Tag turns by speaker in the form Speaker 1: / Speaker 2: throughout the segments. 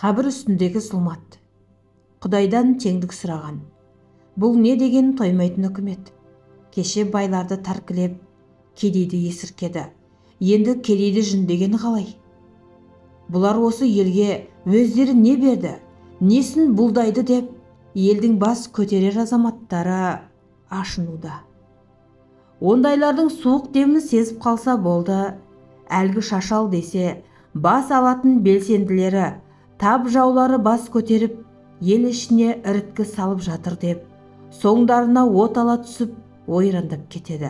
Speaker 1: Қабір үстіндегі зұлмат. Құдайдан теңдік сұраған. Бұл не деген тоймайтын үкімет. Кеше байларды тәркілеп, кедейді есіркеді. Енді кедейді жүндегені қалай? Бұлар осы елге өздері не берді, несін бұлдайды деп, елдің бас көтерер азаматтары ашынуда. Ондайлардың суық демін сезіп қалса болды, әлгі шашал десе, бас алатын белсенділері, тап жаулары бас көтеріп, ел ішіне іріткі салып жатыр деп, соңдарына от ала түсіп, ойрандап кетеді.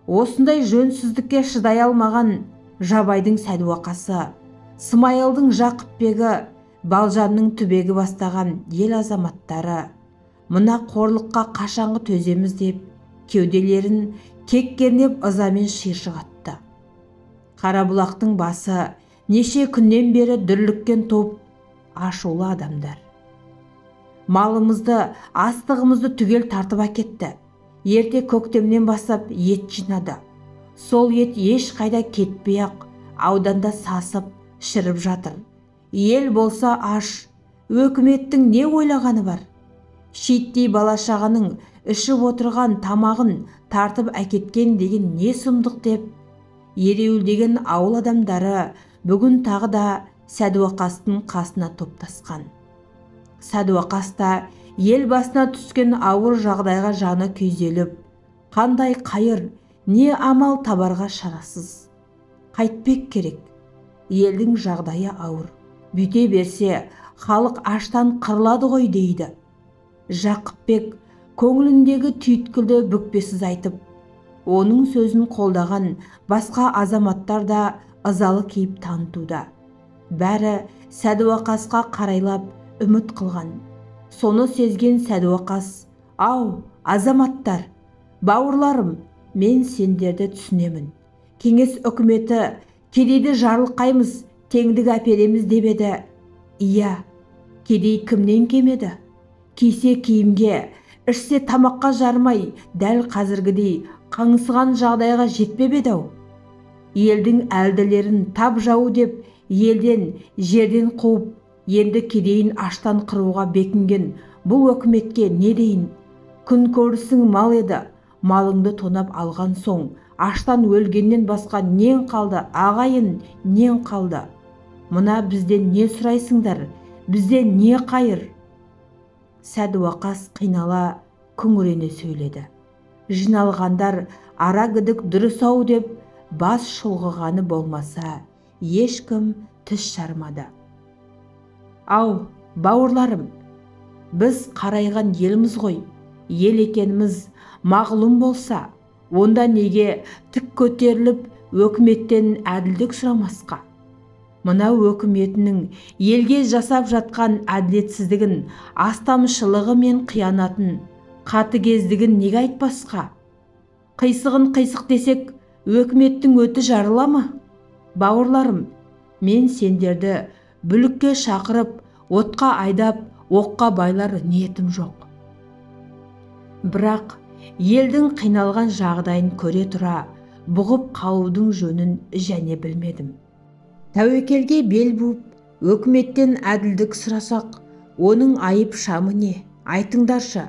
Speaker 1: Осындай жөнсіздікке шыдай алмаған Жабайдың Сәдуақасы, Смайылдың Жақыпбегі, Балжанның Түбегі бастаған ел азаматтары, мына қорлыққа қашанғы төземіз деп, кеуделерін кек-кернеп ызамен шиыршық атты. Қарабұлақтың басы неше күннен бері дүрліккен топ ашулы адамдар. Малымызды, астығымызды түгел тартып әкетті. Ерте көктемнен бастап ет жинады. Сол ет еш қайда кетпей-ақ ауданда сасып, шіріп жатыр. Ел болса аш, өкіметтің не ойлағаны бар? Шиттей бала-шағаның ішіп отырған тамағын тартып әкеткен деген не сұмдық деп, ереуілдеген ауыл адамдары бүгін тағы да Сәдуақастың қасына топтасқан. Сәдуақаста ел басына түскен ауыр жағдайға жаны күйзеліп, қандай қайыр, не амал табарға шарасыз. Қайтпек керек. Елдің жағдайы ауыр. Бүйте берсе, халық аштан қырылады ғой дейді. Жақыпбек көңіліндегі түйткілді бүкпесіз айтып, оның сөзін қолдаған басқа азаматтар да ызалы кейіп танытуда. Бәрі Сәдуақасқа қарайлап үміт қылған. Соны сезген Сәдуақас: «Ау, азаматтар, бауырларым, мен сендерді түсінемін. Кеңес үкіметі кедейді жарылқаймыз, теңдік әпереміз деп еді. Иә, кедей кімнен кемеді? Кисе киімге, ішсе тамаққа жармай, дәл қазіргідей қаңсыған жағдайға жетпеп еді-ау. Елдің әлділерін тап жау деп, елден, жерден қуып, енді кедейін аштан қыруға бекінген бұл өкіметке не дейін? Күн көрісің мал еді, малыңды тонап алған соң, аштан өлгеннен басқа нең қалды, ағайын, нең қалды? Мына бізден не сұрайсыңдар? Бізден не қайыр?» Сәдуақас қинала, күңірене сөйледі. Жиналғандар ара гідік дұрыс-ау деп бас шұлғығаны болмаса, ешкім тіс жармады. «Ау, бауырларым, біз қарайған елміз ғой. Ел екеніміз мағлұм болса, онда неге тік көтеріліп өкіметтен әділдік сұрамасқа? Мына өкіметінің елге жасап жатқан әділетсіздігін, астамшылығы мен қиянатын, қатыгездігін неге айтпасқа? Қисығын қисық десек, өкіметтің өті жарыла ма? Бауырларым, мен сендерді бүлікке шақырып, отқа айдап, оққа байлар ниетім жоқ. Бірақ елдің қиналған жағдайын көре тұра, бұғып қалудың жөнін және білмедім. Тәуекелге бел буып, өкіметтен әділдік сұрасақ, оның айып шамы не? Айтыңдаршы,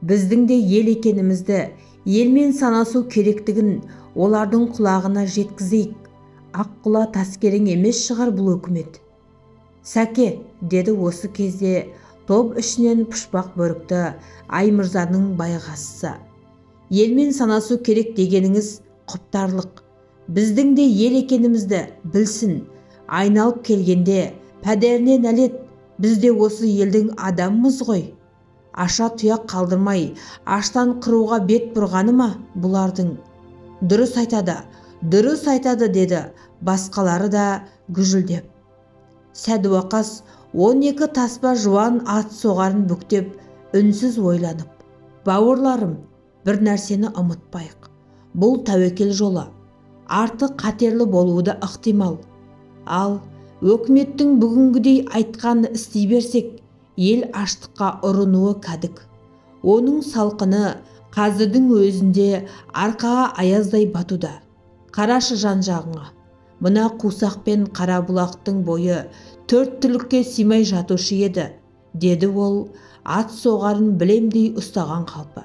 Speaker 1: біздің де ел екенімізді, елмен санасу керектігін олардың құлағына жеткізейік. Аққұла таскерің емес шығар бұл өкімет. «Сәке», деді осы кезде топ ішінен пұшпақ бөрікті Аймырзаның байғасысы. «Елмен санасу керек дегеніңіз құптарлық. Біздің де ел екенімізді білсін. Айналып келгенде пәдеріне нәлет, біз де осы елдің адамымыз ғой. Аша тұяқ қалдырмай, аштан қыруға бет бұрғаны ма бұлардың?» «Дұрыс айтады», деді басқалары да гүжілдеп. Сәдуақас 12 таспа жуан ат соғарын бүктеп, үнсіз ойланып: «Бауырларым, бір нәрсені ұмытпайық. Бұл тәуекел жолы. Артық қатерлі болуы да ықтимал. Ал өкіметтің бүгінгідей айтқанын істей берсек, ел аштыққа ұрынуы кәдік. Оның салқыны қазірдің өзінде арқаға аяздай батуда. Қарашы жан-жағыңа. Мына Қусақ пен Қарабұлақтың бойы төрт түлікке сыймай жатушы еді, деді ол ат соғарын білемдей ұстаған қалпы.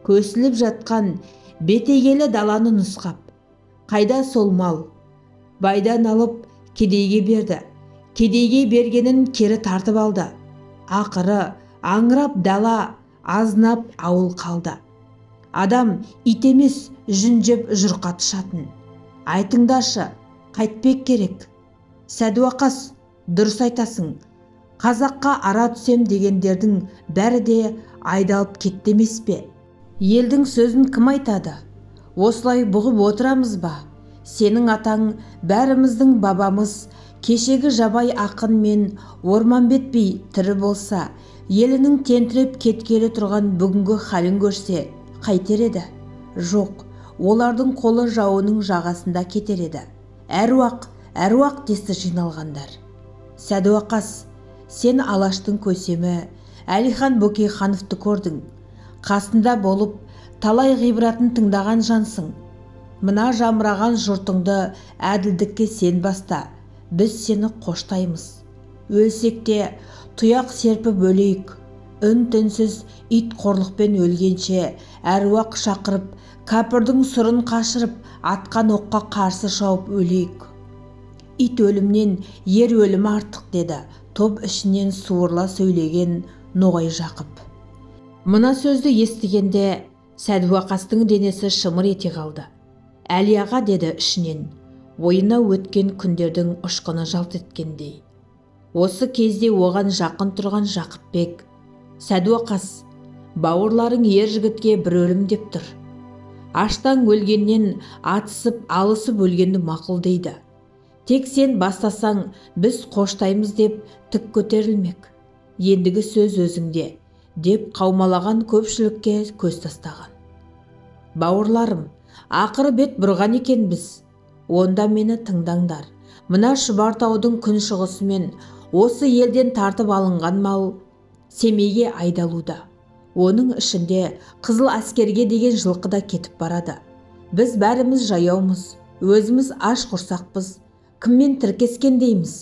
Speaker 1: Көсіліп жатқан бетегелі даланы нұсқап, қайда сол мал? Байдан алып кедейге берді. Кедейге бергенін кері тартып алды. Ақыры аңырап дала, азнап ауыл қалды. Адам ит емес, жүн жеп жұрқа тышатын. Айтыңдашы, қайтпек керек? Сәдуақас, дұрыс айтасың. Қазаққа ара түсем дегендердің бәрі де айдалып кетті емес пе? Елдің сөзін кім айтады? Осылай бұғып отырамыз ба? Сенің атаң бәріміздің бабамыз, кешегі жабай ақын мен Орманбет би тірі болса, елінің тентіреп кеткелі тұрған бүгінгі халін көрсе, қайтер еді? Жоқ, олардың қолы жауының жағасында кетер еді. Әруақ, әруақ десті жиналғандар. Сәдуақас, сен Алаштың көсемі Әлихан Бөкейхановты көрдің. Қасында болып талай ғибратын тыңдаған жансың. Мына жамыраған жұртыңды әділдікке сен баста. Біз сені қоштаймыз. Өлсек те тұяқ серпіп өлейік. Үн-түнсіз ит қорлықпен өлгенше әруақ шақырып, кәпірдің сұрын қашырып, атқан оққа қарсы шауып өлейік. Ит өлімнен ер өлімі артық, деді топ ішінен суырла сөйлеген Ноғай Жақып. Мына сөзді естігенде Сәдуақастың денесі шымыр ете қалды. Әли аға, деді ішінен, ойына өткен күндердің ұшқыны жалт еткендей. Осы кезде оған жақын тұрған Жақыпбек: Сәдуақас, бауырларың ер жігітке бір өлім деп тұр. Аштан өлгеннен атысып алысып өлгенді мақұл дейді. Тек сен бастасаң біз қоштаймыз деп тік көтерілмек. Ендігі сөз өзіңде, деп қаумалаған көпшілікке көз тастаған. Бауырларым, ақыры бет бұрған екен біз. Онда мені тыңдаңдар. Мына Шұбартаудың күншығысымен осы елден тартып алынған мал Семейге айдалуда. Оның ішінде Қызыл әскерге деген жылқы да кетіп барады. Біз бәріміз жаяумыз, өзіміз аш құрсақпыз, кіммен тіркескендейміз.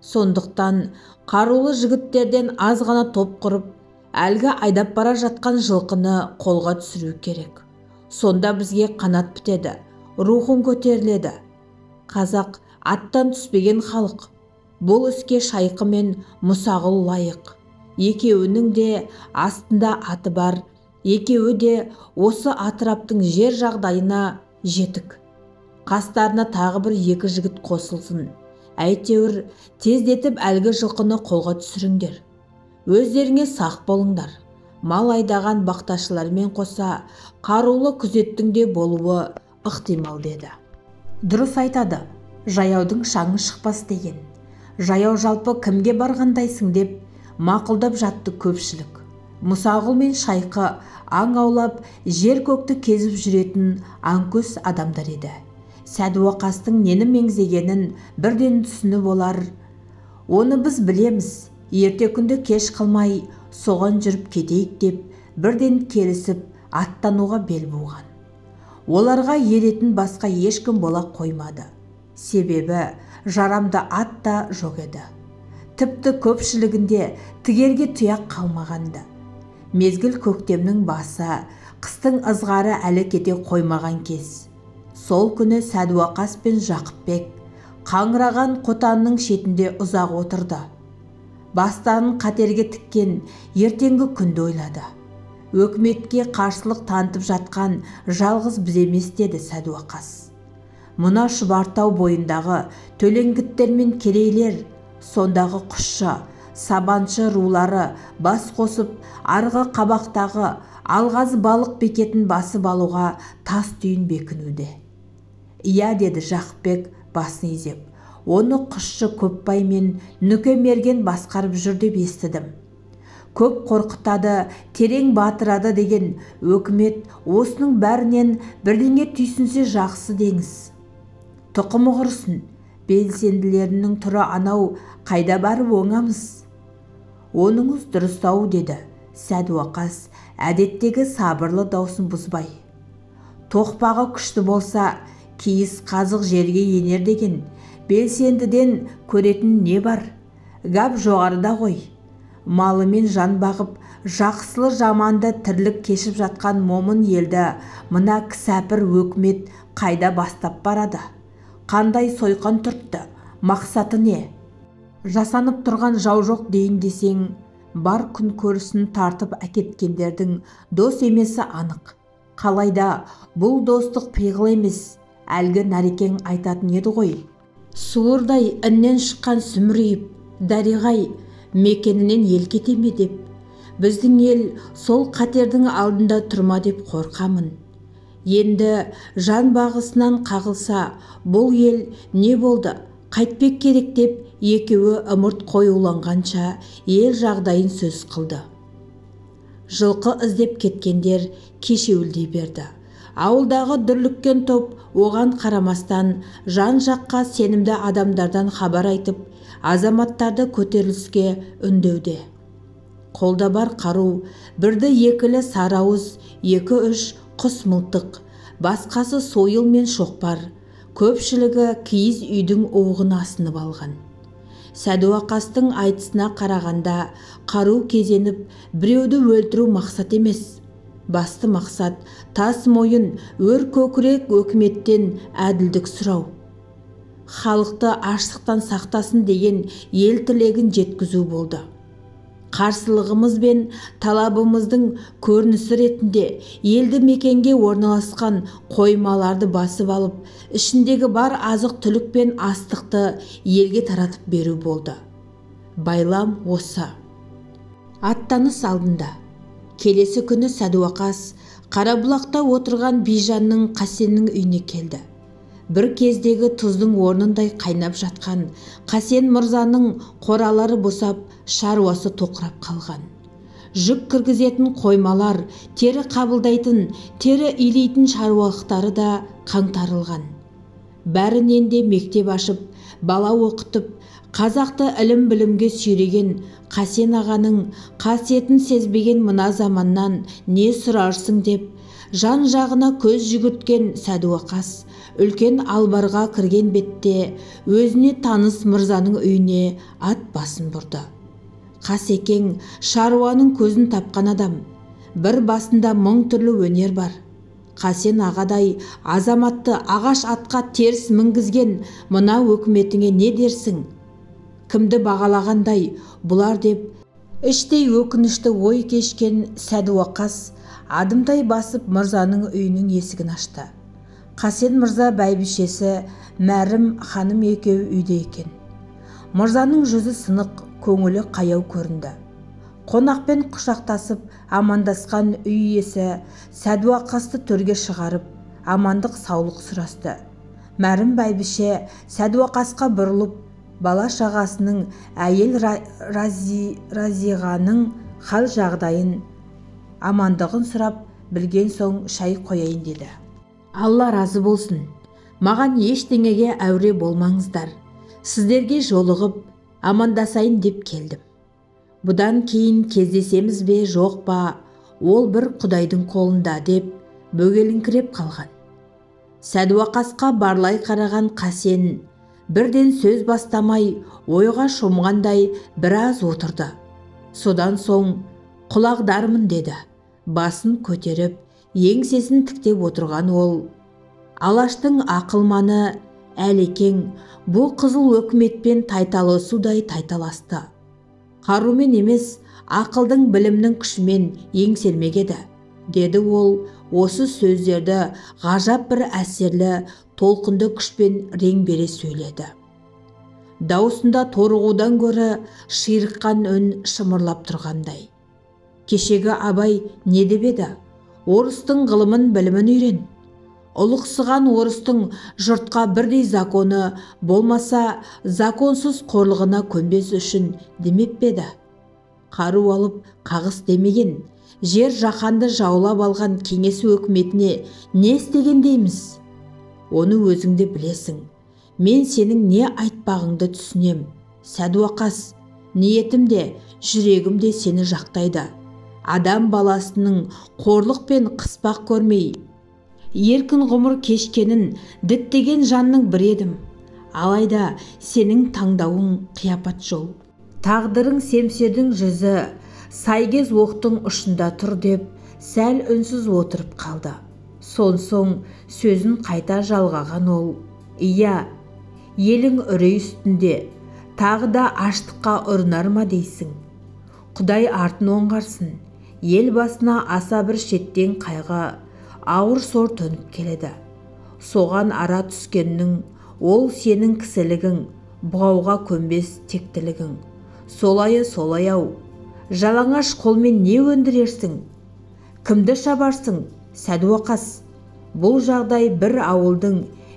Speaker 1: Сондықтан қарулы жігіттерден аз ғана топ құрып, әлгі айдап бара жатқан жылқыны қолға түсіру керек. Сонда бізге қанат бітеді, рухың көтеріледі. Қазақ аттан түспеген халық. Бұл іске Шайқы мен Мұсағұл лайық. Екеуінің де астында аты бар, екеуі де осы атыраптың жер жағдайына жетік. Қастарына тағы бір екі жігіт қосылсын. Әйтеуір тездетіп әлгі жылқыны қолға түсіріңдер. Өздеріңе сақ болыңдар. Мал айдаған бақташылармен қоса қарулы күзеттің де болуы ықтимал, деді. Дұрыс айтады, жаяудың шаңы шықпас деген. Жаяу жалпы кімге барғандайсың деп мақұлдап жатты көпшілік. Мұсағұл мен Шайқы аң аулап жер көкті кезіп жүретін аңкөс адамдар еді. Сәдуақастың нені меңзегенін бірден түсініп олар: оны біз білеміз, ерте күнді кеш қылмай соған жүріп кетейік деп бірден келісіп аттануға бел буған. Оларға еретін басқа ешкім бола қоймады. Себебі жарамды ат та жоқ еді. Тіпті көпшілігінде тігерге тұяқ қалмағанды. Мезгіл көктемнің басы, қыстың ызғары әлі кете қоймаған кез. Сол күні Сәдуақас пен Жақыпбек қаңыраған қотанның шетінде ұзақ отырды. Бастарын қатерге тіккен ертеңгі күнді ойлады. Өкіметке қарсылық танытып жатқан жалғыз біз емес, деді Сәдуақас. Мына Шұбартау бойындағы төлеңгіттер мен керейлер, сондағы құсшы, сабаншы рулары бас қосып арғы қабақтағы Алғазы балық бекетін басып алуға тас түйін бекінуде. Иә, деді Жақыпбек басын изеп. Оны құсшы Көпбай мен Нүкемерген басқарып жүр деп естідім. Көп қорқытады, терең батырады деген өкімет осының бәрінен бірдеңе түйсінсе жақсы деңіз. Тұқымы құрсын, белсенділерінің тұры анау, қайда барып оңамыз? Оныңыз дұрыстау, деді Сәдуақас әдеттегі сабырлы даусын бұзбай. Тоқпағы күшті болса, киіз қазық жерге енер деген белсендіден көретін не бар? гәп жоғарыда ғой. Малымен жан бағып, жақсылы жаманды тірлік кешіп жатқан момын елді мына кісәпір өкімет қайда бастап барады? Қандай сойқан тұртты? Мақсаты не? Жасанып тұрған жау жоқ дейін десең, бар күн көрісін тартып әкеткендердің дос емесі анық. Қалайда бұл достық пиғыл емес, әлгі нәрекең айтатын еді ғой. Суырдай іннен шыққан сүмірейіп, дариғай мекенінен ел кете ме деп. Біздің ел сол қатердің алдында тұрма деп қорқамын. Енді жан бағысынан қағылса, бұл ел не болды? Қайтпек керек деп екеуі ымырт қоюланғанша ел жағдайын сөз қылды. Жылқы іздеп кеткендер кешеуілдей берді. Ауылдағы дүрліккен топ оған қарамастан жан жаққа сенімді адамдардан хабар айтып, азаматтарды көтеріліске үндеуде. Қолда бар қару, бірді екілі сарауыз, 2-3 құс мылтық, басқасы сойыл мен шоқпар, көпшілігі киіз үйдің оғын асынып алған. Сәдуақастың айтысына қарағанда қару кезеніп, біреуді өлтіру мақсат емес. Басты мақсат тас мойын, өр көкірек өкіметтен әділдік сұрау. Халықты аштықтан сақтасын деген ел тілегін жеткізу болды. Қарсылығымыз бен талабымыздың көрінісі ретінде елді мекенге орналасқан қоймаларды басып алып, ішіндегі бар азық түлік пен астықты елге таратып беру болды. Байлам осы. Аттаныс алдында. Келесі күні Сәдуақас Қарабұлақта отырған Бижанның Қасеннің үйіне келді. Бір кездегі тұздың орнындай қайнап жатқан Қасен мырзаның қоралары босап, шаруасы тоқырап қалған. Жүк кіргізетін қоймалар, тері қабылдайтын, тері илейтін шаруалықтары да қаңтарылған. Бәрінен де мектеп ашып, бала оқытып, қазақты ілім-білімге сүйреген Қасен ағаның қасиетін сезбеген мына заманнан не сұрарсың деп, жан жағына көз жүгірткен Сәдуақас үлкен албарға кірген бетте өзіне таныс мырзаның үйіне ат басын бұрды. Қасекең шаруаның көзін тапқан адам. Бір басында 1000 түрлі өнер бар. Қасен ағадай азаматты ағаш атқа теріс мінгізген мына өкіметіңе не дерсің? Кімді бағалағандай бұлар деп іштей өкінішті ой кешкен Сәдуақас адымдай басып мырзаның үйінің есігін ашты. Қасен мырза бәйбішесі Мәрім ханым екеуі үйде екен. Мырзаның жүзі сынық, көңілі қаяу көрінді. Қонақпен құшақтасып амандасқан үй иесі Сәдуақасты төрге шығарып, амандық саулық сұрасты. Мәрім бәйбіше Сәдуақасқа бұрылып, бала шағасының әйел Разиғаның хал жағдайын, амандығын сұрап, білген соң шай қояйын деді. Алла разы болсын. Маған ештеңеге әуре болмаңыздар. Сіздерге жолығып, амандасайын деп келдім. Бұдан кейін кездесеміз бе, жоқ па, ол бір Құдайдың қолында деп бөгеліңкіреп қалған. Сәдуақасқа барлай қараған Қасен бірден сөз бастамай ойға шомғандай біраз отырды. Содан соң құлағдармын деді. Басын көтеріп, еңсесін тіктеп отырған ол. Алаштың ақылманы Әлекең бұл қызыл өкіметпен тайталасудай тайталасты. Қарумен емес, ақылдың білімнің күшімен еңсермегеді, деді ол. Осы сөздерді ғажап бір әсерлі, толқынды күшпен рең бере сөйледі. Даусында торығудан гөрі ширыққан үн шымырлап тұрғандай. Кешегі Абай не деп еді? Орыстың ғылымын білімін үйрен. Ұлықсыған орыстың жұртқа бірдей законы болмаса, законсыз қорлығына көнбес үшін демеп беді. Қару алып қағыс демеген, жер жаһанды жаулап алған кеңес өкіметіне не істеген дейміз? Оны өзіңде білесің. Мен сенің не айтпағыңды түсінем. Сәдуақас, ниетімде, жүрегімде сені жақтайды. Адам баласының қорлық пен қыспақ көрмей, еркін ғұмыр кешкенін діттеген жанның бір едім. Алайда сенің таңдауың қияпат жол. Тағдырың семсердің жүзі сайгез оқтың ұшында тұр деп сәл үнсіз отырып қалды. Соң сөзін қайта жалғаған ол: «Иә, елің үрей үстінде, тағы да аштыққа ұрынар ма дейсің? Құдай артын оңғарсын, ел басына аса бір шеттен қайғы, ауыр сор төніп келеді. Соған ара түскеннің, ол сенің кісілігің, бұғауға көнбес тектілігің. Солайы-солай-ау, жалаңаш қолмен не өндірерсің? Кімді шабарсың, Сәдуақас? Бұл жағдай бір ауылдың,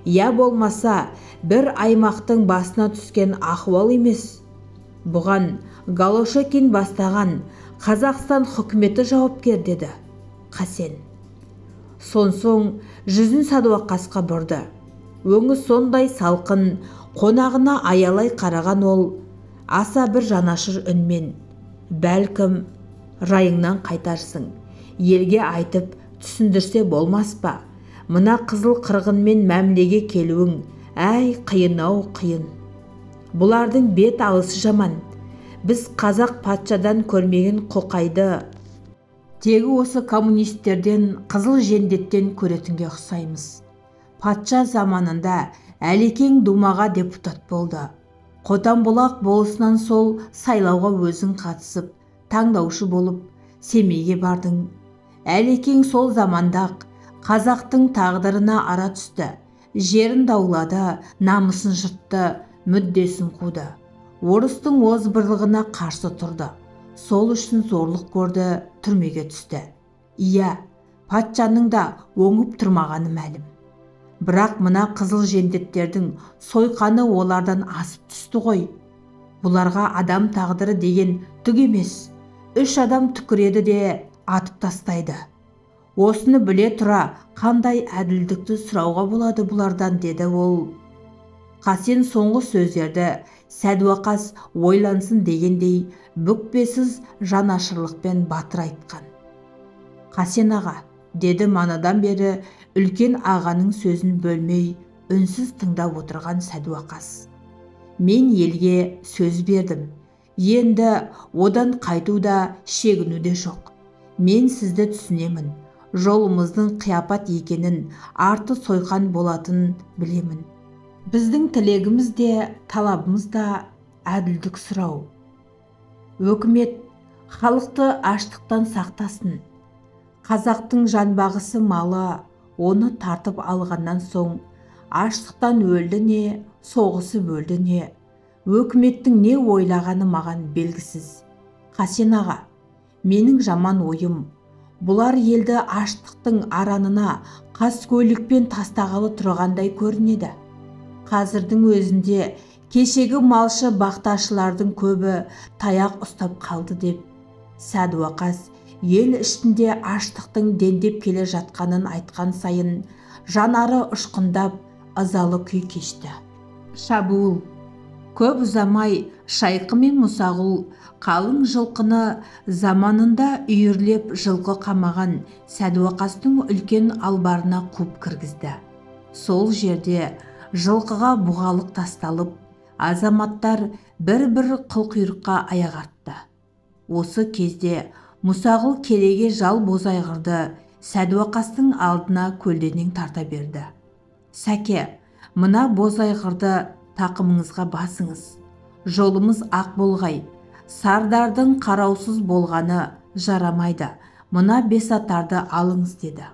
Speaker 1: я болмаса бір аймақтың басына түскен ахуал емес. Бұған Голошекин бастаған Қазақстан хүкіметі жауапкер», деді Қасен. Соң жүзін Сәдуақасқа бұрды. Өңі сондай салқын, қонағына аялай қараған ол аса бір жанашыр үнмен: «Бәлкім, райыңнан қайтарсың, елге айтып түсіндірсе болмас па? Мына қызыл қырғынмен мәмлеге келуің, әй қиын-ау, қиын. Бұлардың бет алысы жаман. Біз қазақ патшадан көрмеген қоқайды тегі осы коммунистерден, қызыл жендеттен көретінге ұқсаймыз. Патша заманында Әлекең думаға депутат болды. Қотанбұлақ болысынан сол сайлауға өзің қатысып, таңдаушы болып Семейге бардың. Әлекең сол замандақ қазақтың тағдырына ара түсті. Жерін даулады, намысын жыртты, мүддесін қуды. Орыстың озбырлығына қарсы тұрды. Сол үшін зорлық көрді, түрмеге түсті. Иә, патшаның да оңып тұрмағаны мәлім. Бірақ мына қызыл жендеттердің сойқаны олардан асып түсті ғой. Бұларға адам тағдыры деген түк емес. 3 адам түкіреді де атып тастайды. Осыны біле тұра қандай әділдікті сұрауға болады бұлардан», деді ол. Қасен соңғы сөздерді Сәдуақас ойлансын дегендей бүкпесіз жанашырлықпен батыр айтқан. «Қасен аға», деді манадан бері үлкен ағаның сөзін бөлмей үнсіз тыңдап отырған Сәдуақас. «Мен елге сөз бердім. Енді одан қайту да шегіну де жоқ. Мен сізді түсінемін. Жолымыздың қияпат екенін, арты сойқан болатынын білемін. Біздің тілегіміз де талабымыз да әділдік сұрау. Өкімет халықты аштықтан сақтасын. Қазақтың жанбағысы малы, оны тартып алғаннан соң аштықтан өлді не, соғысып өлді не, өкіметтің не ойлағаны маған белгісіз. Қасен аға, менің жаман ойым, бұлар елді аштықтың аранына қаскөйлікпен тастағалы тұрғандай көрінеді. Қазірдің өзінде кешегі малшы бақташылардың көбі таяқ ұстап қалды», деп Сәдуақас ел ішінде аштықтың дендеп келе жатқанын айтқан сайын жанары ұшқындап ызалы күй кешті. Шабуыл. Көп ұзамай Шайқы мен Мұсағұл қалың жылқыны заманында үйірлеп жылқы қамаған Сәдуақастың үлкен албарына қуып кіргізді. Сол жерде жылқыға бұғалық тасталып, азаматтар бір-бір қылқұйрыққа аяқ артты. Осы кезде Мұсағұл кереге жал бозайғырды Сәдуақастың алдына көлденең тарта берді. «Сәке, мына бозайғырды тақымыңызға басыңыз. Жолымыз ақ болғай. Сардардың қараусыз болғаны жарамайды. Мына бесатарды алыңыз», деді.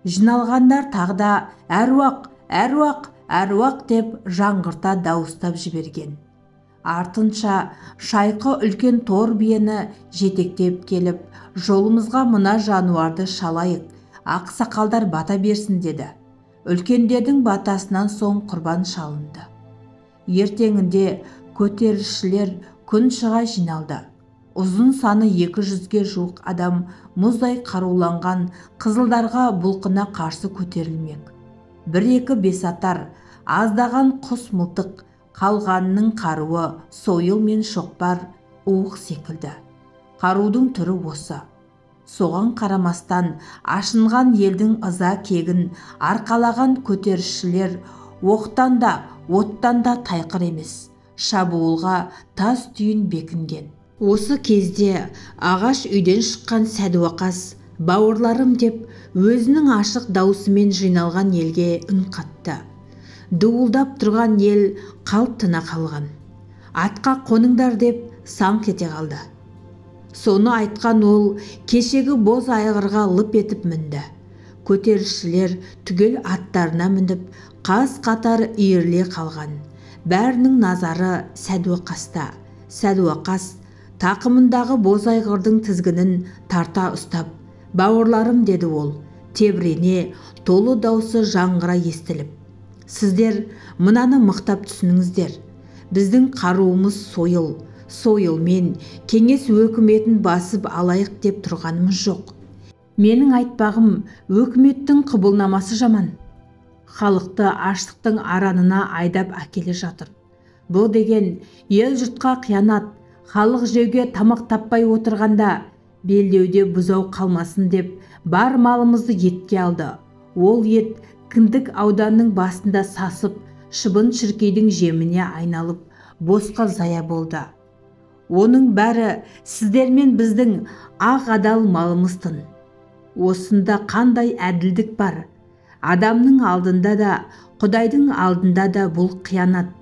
Speaker 1: Жиналғандар тағы да «Әруақ, әруақ, әруақ» деп жаңғырта дауыстап жіберген. Артынша Шайқы үлкен тор биені жетектеп келіп, «Жолымызға мына жануарды шалайық, ақсақалдар бата берсін», деді. Үлкендердің батасынан соң құрбан шалынды. Ертеңінде көтерілісшілер күн шыға жиналды. Ұзын саны 200-ге жуық адам мұздай қаруланған қызылдарға бұлқына қарсы көтерілмек. 1-2 бесатар, аздаған құс мылтық, қалғанының қаруы сойыл мен шоқпар, уық секілді. Қарудың түрі осы. Соған қарамастан ашынған елдің ыза кегін арқалаған көтерілісшілер оқтан да, оттан да тайқыр емес. шабуылға тас түйін бекінген. Осы кезде ағаш үйден шыққан Сәдуақас бауырларым деп өзінің ашық даусымен жиналған елге үн қатты. Дуылдап тұрған ел қалт тына қалған. Атқа қоныңдар деп саңқ ете қалды. Соны айтқан ол кешегі боз айғырға лып етіп мінді. Көтерілісшілер түгел аттарына мініп, қас қатар иіріле қалған. Бәрінің назары Сәдуақаста. Сәдуақас тақымындағы боз айғырдың тізгінін тарта ұстап, «Бауырларым», деді ол, тебірене, толы даусы жаңғыра естіліп. «Сіздер мынаны мықтап түсініңіздер. Біздің қаруымыз сойыл. Сойылмен кеңес өкіметін басып алайық деп тұрғанымыз жоқ. Менің айтпағым, өкіметтің құбылнамасы жаман. Халықты аштықтың аранына айдап әкеле жатыр. Бұл деген ел жұртқа қиянат. Халық жеуге тамақ таппай отырғанда белдеуде бұзау қалмасын деп бар малымызды етке алды. Ол ет Кіндік ауданның басында сасып, шыбын шіркейдің жеміне айналып, босқа зая болды. Оның бәрі сіздермен біздің ақ адал малымыздың. Осында қандай әділдік бар? Адамның алдында да, Құдайдың алдында да бұл қиянат.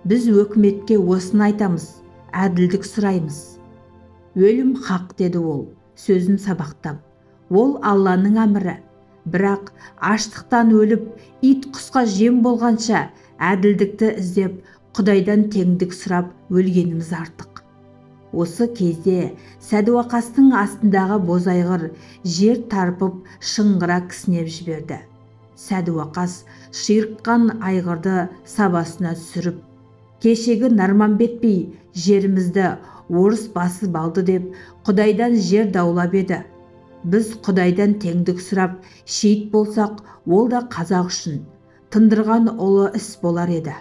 Speaker 1: Біз өкіметке осыны айтамыз, әділдік сұраймыз. Өлім хақ, деді ол, сөзін сабақтап. Ол Алланың әмірі. Бірақ аштықтан өліп, ит құсқа жем болғанша әділдікті іздеп, Құдайдан теңдік сұрап өлгеніміз артық. Осы кезде Сәдуақастың астындағы бозайғыр жер тарпып шыңғыра кісінеп жіберді. Сәдуақас ширыққан айғырды сабасына түсіріп, кешегі Нарманбет би жерімізді орыс басып алды деп Құдайдан жер даулап еді. Біз Құдайдан теңдік сұрап шейіт болсақ, ол да қазақ үшін тындырған ұлы іс болар еді.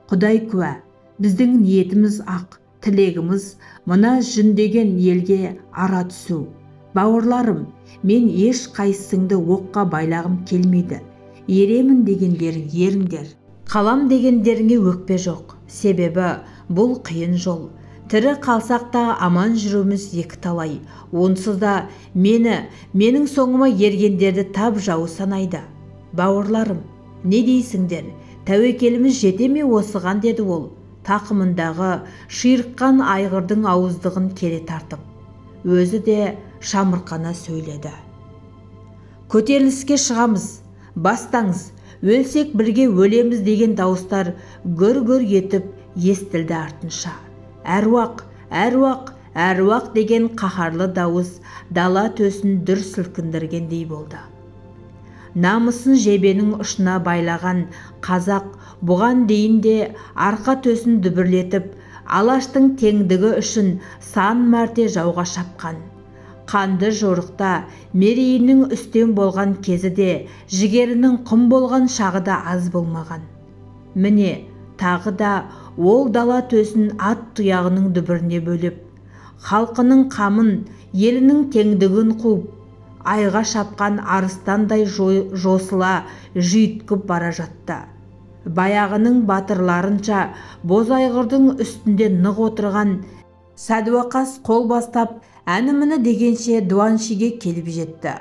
Speaker 1: Құдай куә, біздің ниетіміз ақ, тілегіміз мына жүндеген елге ара түсу. Бауырларым, мен еш қайсыңды оққа байлағым келмейді. Еремін дегендерің еріңдер. Қалам дегендеріңе өкпе жоқ. Себебі бұл қиын жол. Тірі қалсақ та аман жүруіміз екі талай. Онсыз да менің соңыма ергендерді тап жау санайды. Бауырларым, не дейсіңдер? Тәуекеліміз жете ме осыған, деді ол, тақымындағы ширыққан айғырдың ауыздығын кере тартып. Өзі де шамырқана сөйледі. Көтеріліске шығамыз, бастаңыз, өлсек бірге өлеміз деген дауыстар гөр-гөр етіп естілді артынша. Әруақ, әруақ, әруақ деген қаһарлы дауыс дала төсін дүр сілкіндіргендей болды. Намысын жебенің ұшына байлаған қазақ бұған дейін де арқа төсін дүбірлетіп, Алаштың теңдігі үшін сан мәрте жауға шапқан. Қанды жорықта мерейінің үстем болған кезі де, жігерінің құм болған шағы да аз болмаған. Міне, тағы да ол дала төсін ат тұяғының дүбіріне бөліп, халқының қамын, елінің теңдігін қуып, айға шапқан арыстандай жосыла жүйткіп бара жатты. Баяғының батырларынша бозайғырдың үстінде нық отырған Сәдуақас қол бастап, әні-міні дегенше Дуаншиге келіп жетті.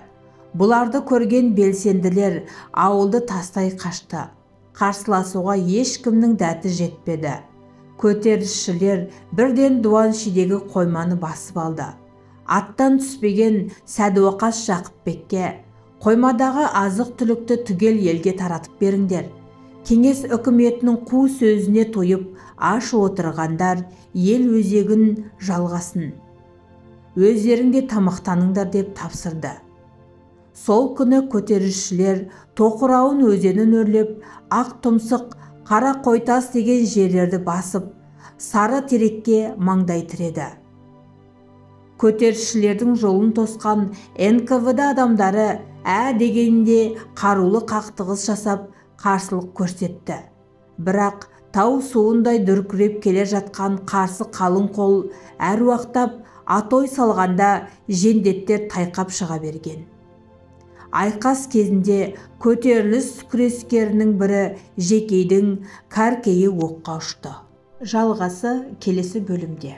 Speaker 1: Бұларды көрген белсенділер ауылды тастай қашты. Қарсыласуға ешкімнің дәті жетпеді. Көтерілісшілер бірден Дуаншидегі қойманы басып алды. Аттан түспеген Сәдуақас Жақыпбекке қоймадағы азық-түлікті түгел елге таратып беріңдер. Кеңес үкіметінің қу сөзіне тойып аш отырғандар ел өзегін жалғасын. Өздеріңде тамақтаныңдар деп тапсырды. Сол күні көтерілісшілер Тоқырауын өзенін өрлеп, Ақ тұмсық, Қара қойтас деген жерлерді басып, Сары терекке маңдай тіреді. Көтерілісшілердің жолын тосқан НКВД адамдары дегенде қарулы қақтығыс жасап, қарсылық көрсетті. Бірақ тау суындай дүркіреп келе жатқан қарсы қалың қол әруақтап атой салғанда жендеттер тайқап шыға берген. Айқас кезінде көтеріліс күрескерінің бірі Жекейдің кәркейі оққа ұшты. Жалғасы келесі бөлімде.